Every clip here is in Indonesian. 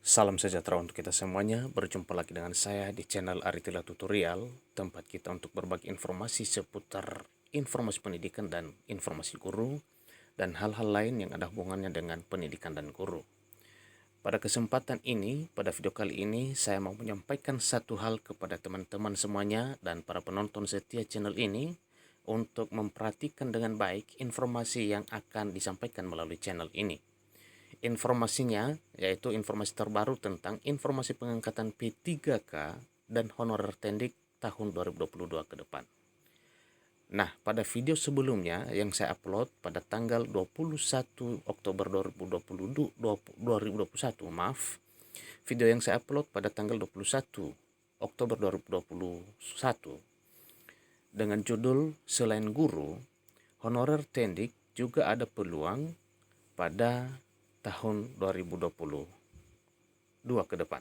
Salam sejahtera untuk kita semuanya. Berjumpa lagi dengan saya di channel Aritila Tutorial, tempat kita untuk berbagi informasi seputar informasi pendidikan dan informasi guru, dan hal-hal lain yang ada hubungannya dengan pendidikan dan guru. Pada kesempatan ini, pada video kali ini, saya mau menyampaikan satu hal kepada teman-teman semuanya dan para penonton setia channel ini untuk memperhatikan dengan baik informasi yang akan disampaikan melalui channel ini. Informasinya yaitu informasi terbaru tentang informasi pengangkatan P3K dan honorer tendik tahun 2022 ke depan. Nah, pada video sebelumnya yang saya upload pada tanggal 21 Oktober 2021, video yang saya upload pada tanggal 21 Oktober 2021 dengan judul Selain Guru, Honorer Tendik juga ada peluang pada tahun 2022 ke depan.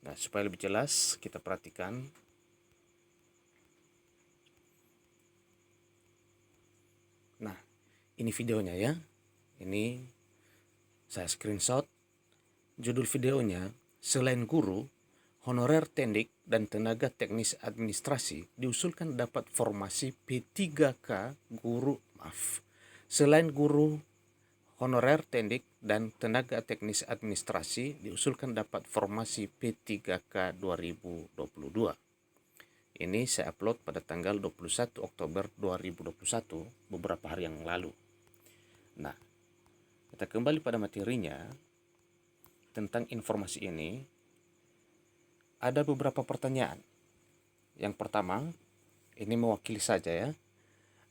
Nah, supaya lebih jelas kita perhatikan. Nah, ini videonya ya. Ini saya screenshot. Judul videonya, Selain Guru, Honorer Tendik dan Tenaga Teknis Administrasi diusulkan dapat formasi P3K guru, Selain Guru, Honorer Tendik dan Tenaga Teknis Administrasi diusulkan dapat formasi P3K 2022. Ini saya upload pada tanggal 21 Oktober 2021, beberapa hari yang lalu. Nah, kita kembali pada materinya. Tentang informasi ini, ada beberapa pertanyaan. Yang pertama, ini mewakili saja ya.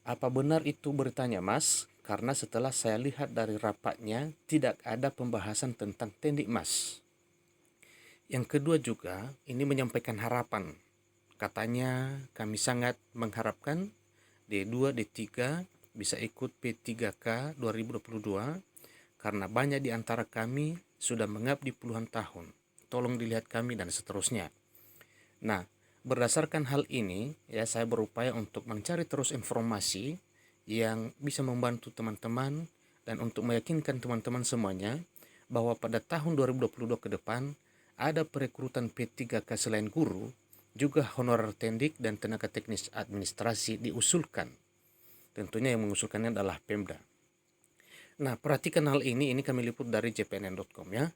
Apa benar itu beritanya, Mas? Karena setelah saya lihat dari rapatnya, tidak ada pembahasan tentang tendik, Mas. Yang kedua juga, ini menyampaikan harapan. Katanya kami sangat mengharapkan D2, D3 bisa ikut P3K 2022 karena banyak di antara kami sudah mengabdi puluhan tahun. Tolong dilihat kami dan seterusnya. Nah, berdasarkan hal ini, ya saya berupaya untuk mencari terus informasi yang bisa membantu teman-teman dan untuk meyakinkan teman-teman semuanya bahwa pada tahun 2022 ke depan ada perekrutan P3K selain guru, juga honorer tendik dan tenaga teknis administrasi diusulkan. Tentunya yang mengusulkannya adalah Pemda. Nah, perhatikan hal ini kami liput dari jpnn.com ya.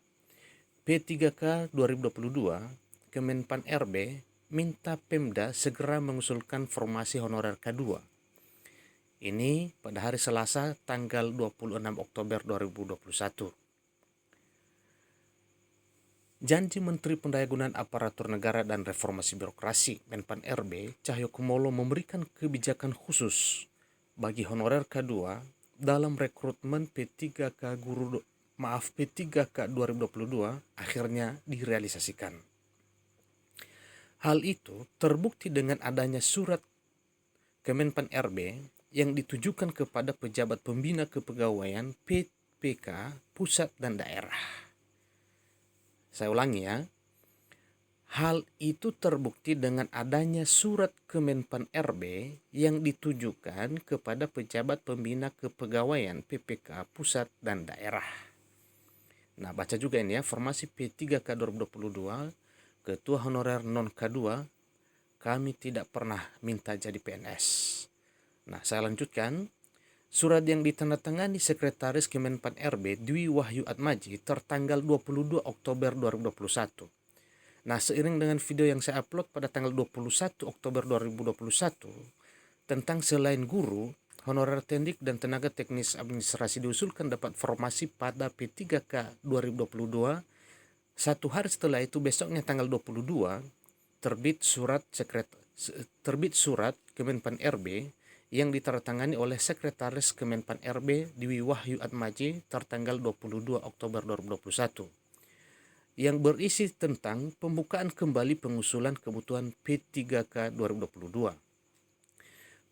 P3K 2022, Kemenpan RB minta Pemda segera mengusulkan formasi honorer K2. Ini pada hari Selasa tanggal 26 Oktober 2021. Janji Menteri Pendayagunaan Aparatur Negara dan Reformasi Birokrasi Menpan RB Cahyokumolo memberikan kebijakan khusus bagi honorer K2 dalam rekrutmen P3K P3K 2022 akhirnya direalisasikan. Hal itu terbukti dengan adanya surat Kemenpan RB yang ditujukan kepada pejabat pembina kepegawaian PPK pusat dan daerah. Saya ulangi ya. Hal itu terbukti dengan adanya surat Kemenpan RB yang ditujukan kepada pejabat pembina kepegawaian PPK pusat dan daerah. Nah, baca juga ini ya, formasi P3K 2022, Ketua Honorer Non K2, kami tidak pernah minta jadi PNS. Nah, saya lanjutkan. Surat yang ditandatangani Sekretaris Kemenpan RB Dwi Wahyu Atmaji tertanggal 22 Oktober 2021. Nah, seiring dengan video yang saya upload pada tanggal 21 Oktober 2021 tentang selain guru, honorer tendik dan tenaga teknis administrasi diusulkan dapat formasi pada P3K 2022. Satu hari setelah itu, besoknya tanggal 22, terbit surat Kemenpan RB yang ditandatangani oleh Sekretaris Kemenpan RB Dwi Wahyu Atmaji tertanggal 22 Oktober 2021 yang berisi tentang pembukaan kembali pengusulan kebutuhan P3K 2022.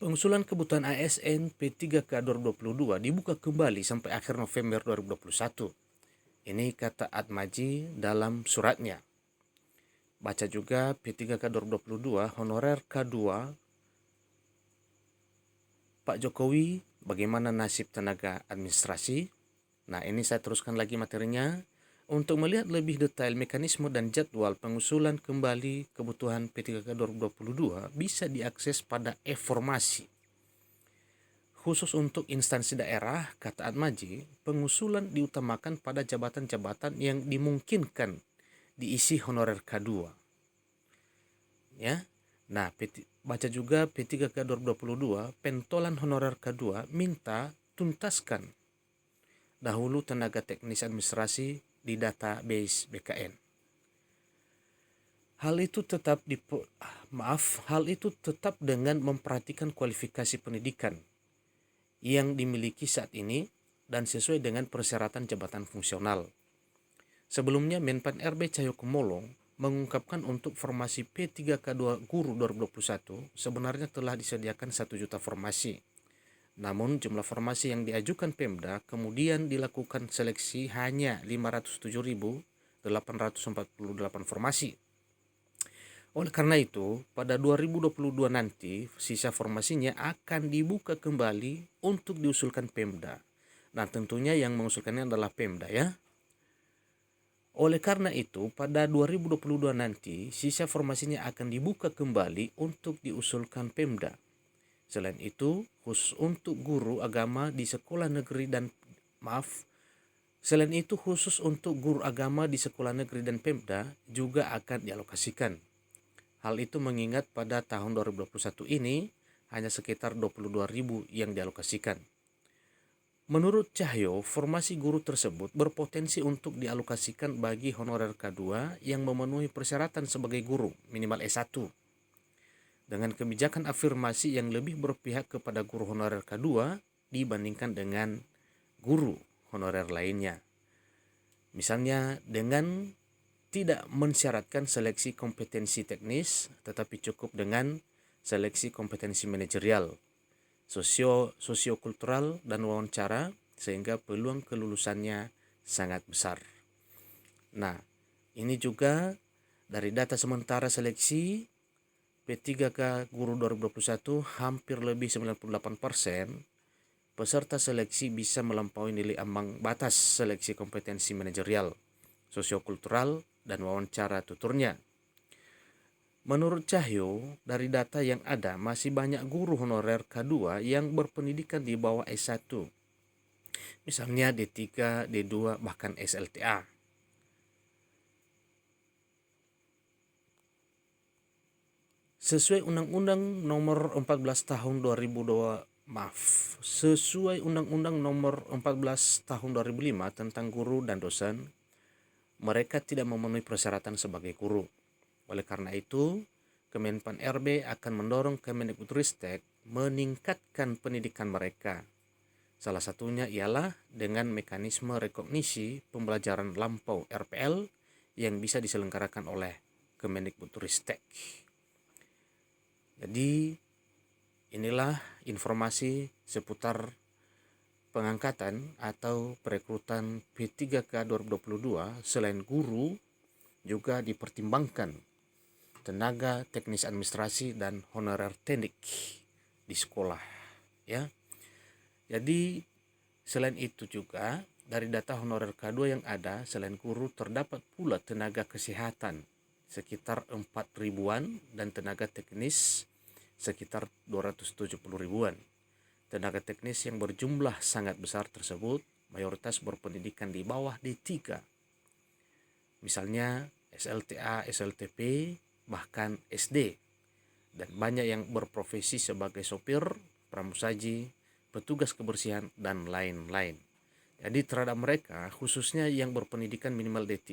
Pengusulan kebutuhan ASN P3K 2022 dibuka kembali sampai akhir November 2021. Ini kata Atmaji dalam suratnya. Baca juga P3K 2022 honorer K2 Pak Jokowi, bagaimana nasib tenaga administrasi? Nah, ini saya teruskan lagi materinya. Untuk melihat lebih detail mekanisme dan jadwal pengusulan kembali kebutuhan P3K 2022 bisa diakses pada e-formasi. Khusus untuk instansi daerah, kata Atmaji, pengusulan diutamakan pada jabatan-jabatan yang dimungkinkan diisi honorer K2. Ya. Nah, baca juga P3K 2022, pentolan honorer K2 minta tuntaskan dahulu tenaga teknis administrasi di database BKN. Hal itu tetap dengan memperhatikan kualifikasi pendidikan yang dimiliki saat ini dan sesuai dengan persyaratan jabatan fungsional. Sebelumnya Menpan RB Cahyokumolo mengungkapkan untuk formasi P3K2 Guru 2021 sebenarnya telah disediakan 1 juta formasi. Namun jumlah formasi yang diajukan Pemda kemudian dilakukan seleksi hanya 507.848 formasi. Oleh karena itu, pada 2022 nanti sisa formasinya akan dibuka kembali untuk diusulkan Pemda. Nah, tentunya yang mengusulkannya adalah Pemda ya. Oleh karena itu, pada 2022 nanti sisa formasinya akan dibuka kembali untuk diusulkan Pemda. Selain itu, khusus untuk guru agama di sekolah negeri dan Pemda juga akan dialokasikan. Hal itu mengingat pada tahun 2021 ini hanya sekitar 22.000 yang dialokasikan. Menurut Cahyo, formasi guru tersebut berpotensi untuk dialokasikan bagi honorer K2 yang memenuhi persyaratan sebagai guru minimal S1. Dengan kebijakan afirmasi yang lebih berpihak kepada guru honorer K2 dibandingkan dengan guru honorer lainnya. Misalnya dengan tidak mensyaratkan seleksi kompetensi teknis, tetapi cukup dengan seleksi kompetensi manajerial, sosiokultural, dan wawancara, sehingga peluang kelulusannya sangat besar. Nah, ini juga dari data sementara seleksi P3K Guru 2021, hampir lebih 98% peserta seleksi bisa melampaui nilai ambang batas seleksi kompetensi manajerial, sosiokultural, dan wawancara tuturnya. Menurut Cahyo, dari data yang ada masih banyak guru honorer K2 yang berpendidikan di bawah S1. Misalnya D3, D2, bahkan SLTA. Sesuai Undang-Undang Nomor 14 Tahun 2002, Sesuai Undang-Undang Nomor 14 Tahun 2005 tentang guru dan dosen, mereka tidak memenuhi persyaratan sebagai guru. Oleh karena itu, Kemenpan RB akan mendorong Kemendikbudristek meningkatkan pendidikan mereka. Salah satunya ialah dengan mekanisme rekognisi pembelajaran lampau RPL yang bisa diselenggarakan oleh Kemendikbudristek. Jadi, inilah informasi seputar pengangkatan atau perekrutan P3K 2022. Selain guru, juga dipertimbangkan tenaga teknis administrasi dan honorer teknik di sekolah ya. Jadi selain itu juga dari data honorer K2 yang ada, selain guru terdapat pula tenaga kesehatan sekitar 4.000-an dan tenaga teknis sekitar 270 ribuan. Tenaga teknis yang berjumlah sangat besar tersebut mayoritas berpendidikan di bawah D3. Misalnya SLTA, SLTP, bahkan SD. Dan banyak yang berprofesi sebagai sopir, pramusaji, petugas kebersihan, dan lain-lain. Jadi terhadap mereka, khususnya yang berpendidikan minimal D3,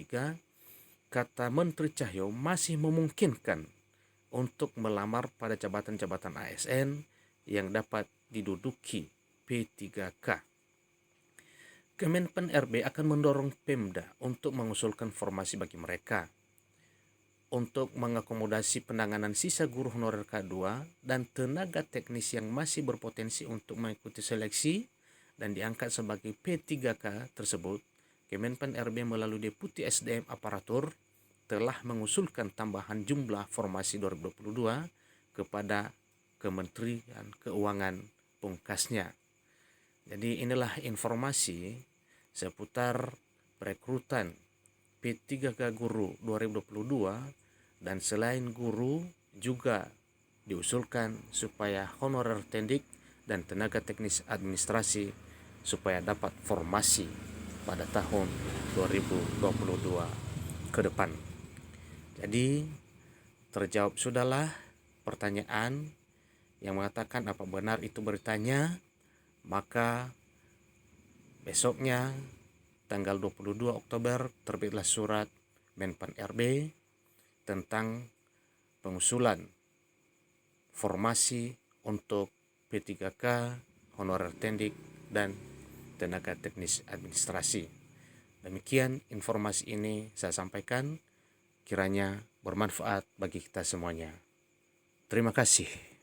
kata Menteri Cahyo masih memungkinkan untuk melamar pada jabatan-jabatan ASN yang dapat diduduki P3K. Kemenpan RB akan mendorong Pemda untuk mengusulkan formasi bagi mereka untuk mengakomodasi penanganan sisa guru honorer K2 dan tenaga teknis yang masih berpotensi untuk mengikuti seleksi dan diangkat sebagai P3K tersebut. Kemenpan RB melalui Deputi SDM Aparatur telah mengusulkan tambahan jumlah formasi 2022 kepada Kementerian Keuangan pungkasnya. Jadi inilah informasi seputar perekrutan P3K Guru 2022, dan selain guru juga diusulkan supaya honorer tendik dan tenaga teknis administrasi supaya dapat formasi pada tahun 2022 ke depan. Jadi terjawab sudahlah pertanyaan yang mengatakan apa benar itu beritanya, maka besoknya tanggal 22 Oktober terbitlah surat Menpan RB tentang pengusulan formasi untuk P3K, honorer tendik, dan tenaga teknis administrasi. Demikian informasi ini saya sampaikan, kiranya bermanfaat bagi kita semuanya. Terima kasih.